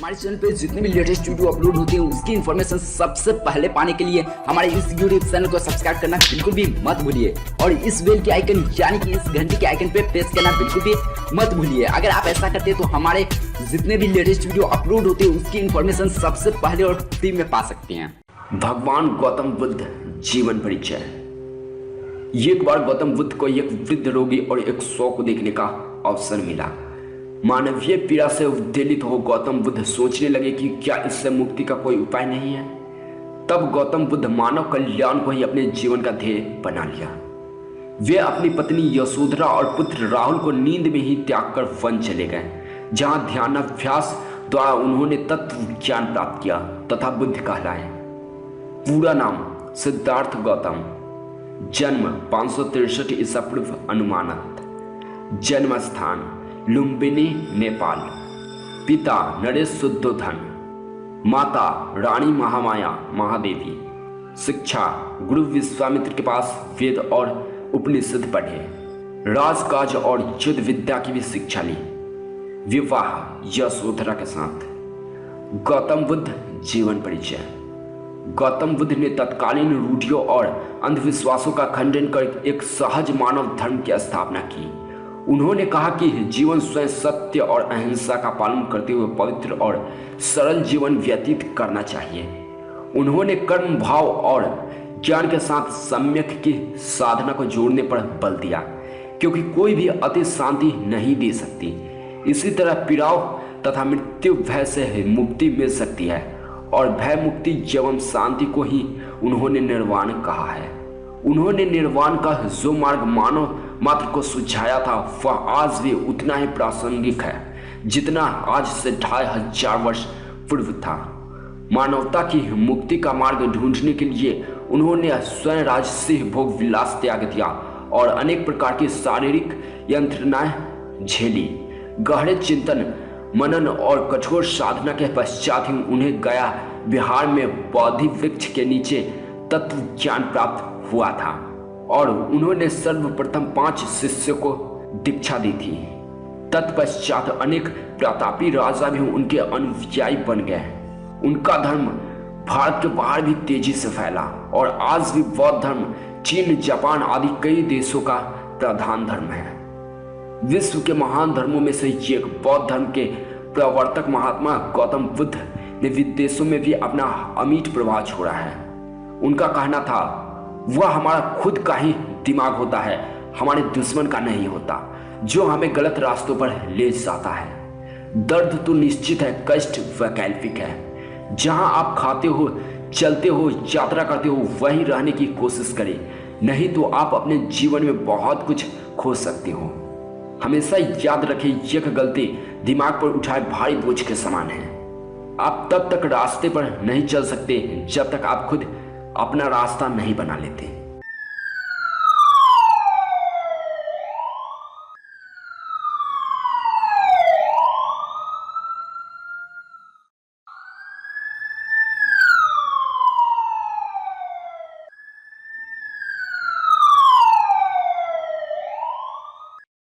हमारे चैनल पे जितने भी लेटेस्ट वीडियो अपलोड होते हैं उसकी इन्फॉर्मेशन सबसे पहले पाने के लिए हमारे इस यूट्यूब चैनल को सब्सक्राइब करना बिल्कुल भी मत भूलिए और इस बेल के आइकन यानी कि इस घंटी के आइकन पे प्रेस करना बिल्कुल भी मत भूलिए। अगर आप ऐसा करते हैं तो हमारे जितने भी लेटेस्ट वीडियो अपलोड होते हैं उसकी इन्फॉर्मेशन सबसे पहले और फ्री में पा सकते हैं। भगवान गौतम बुद्ध जीवन परिचय। एक बार गौतम बुद्ध को एक वृद्ध रोगी और एक शव को देखने का अवसर मिला। मानवीय पीड़ा से उद्वेलित हो गौतम बुद्ध सोचने लगे कि क्या इससे मुक्ति का कोई उपाय नहीं है। तब गौतम बुद्ध मानव कल्याण को ही अपने जीवन का ध्येय बना लिया। वे अपनी पत्नी यशोधरा और पुत्र राहुल को नींद में ही त्याग कर वन चले गए, जहां ध्यानाभ्यास द्वारा उन्होंने तत्व ज्ञान प्राप्त किया तथा बुद्ध कहलाए। पूरा नाम सिद्धार्थ गौतम। जन्म 563 ईसा पूर्व अनुमानित। जन्म स्थान लुम्बिनी नेपाल। पिता नरेश शुद्धोधन। माता रानी महामाया महादेवी। शिक्षा गुरु विश्वामित्र के पास वेद और उपनिषद पढ़े। राजकाज और युद्ध विद्या की भी शिक्षा ली। विवाह यशोधरा के साथ। गौतम बुद्ध जीवन परिचय। गौतम बुद्ध ने तत्कालीन रूढ़ियों और अंधविश्वासों का खंडन कर एक सहज मानव धर्म की स्थापना की। उन्होंने कहा कि जीवन स्वयं सत्य और अहिंसा का पालन करते हुए पवित्र और सरल जीवन व्यतीत करना चाहिए। उन्होंने कर्म भाव और ज्ञान के साथ सम्यक की साधना को जोड़ने पर बल दिया, क्योंकि कोई भी अति शांति नहीं दे सकती। इसी तरह पीड़ाओं तथा मृत्यु भय से मुक्ति मिल सकती है और भय मुक्ति एवं शांति को ही उन्होंने निर्वाण कहा है। उन्होंने निर्वाण का जो मार्ग मानव मात्र को सुझाया था वह आज भी उतना ही प्रासंगिक है जितना आज से 2500 वर्ष पूर्व था। मानवता की मुक्ति का मार्ग ढूंढने के लिए उन्होंने स्वयं राजसी भोग विलास त्याग दिया और अनेक प्रकार की शारीरिक यंत्रणाएं झेली। गहरे चिंतन मनन और कठोर साधना के पश्चात ही उन्हें गया बिहार में बोधि वृक्ष के नीचे तत्व ज्ञान प्राप्त हुआ था और उन्होंने सर्वप्रथम 5 शिष्यों को दीक्षा दी थी। तत्पश्चात अनेक प्रतापी राजा भी उनके अनुयायी बन गए। उनका धर्म भारत के बाहर भी तेजी से फैला और आज भी बौद्ध धर्म चीन, जापान आदि कई देशों का प्रधान धर्म है। विश्व के महान धर्मों में से एक बौद्ध धर्म के प्रवर्तक महात्मा गौतम बुद्ध ने विदेशों में भी अपना अमिट प्रभाव छोड़ा है। उनका कहना था, वह हमारा खुद का ही दिमाग होता है, हमारे दुश्मन का नहीं होता, जो हमें गलत रास्तों पर ले जाता है। दर्द तो निश्चित है, कष्ट वैकल्पिक है। जहां आप खाते हो, चलते हो, यात्रा करते हो, वहीं रहने की कोशिश करें, नहीं तो आप अपने जीवन में बहुत कुछ खो सकते हो। हमेशा याद रखें, यह गलती दिमाग पर उठाए भारी बोझ के समान है। आप तब तक रास्ते पर नहीं चल सकते जब तक आप खुद अपना रास्ता नहीं बना लेते।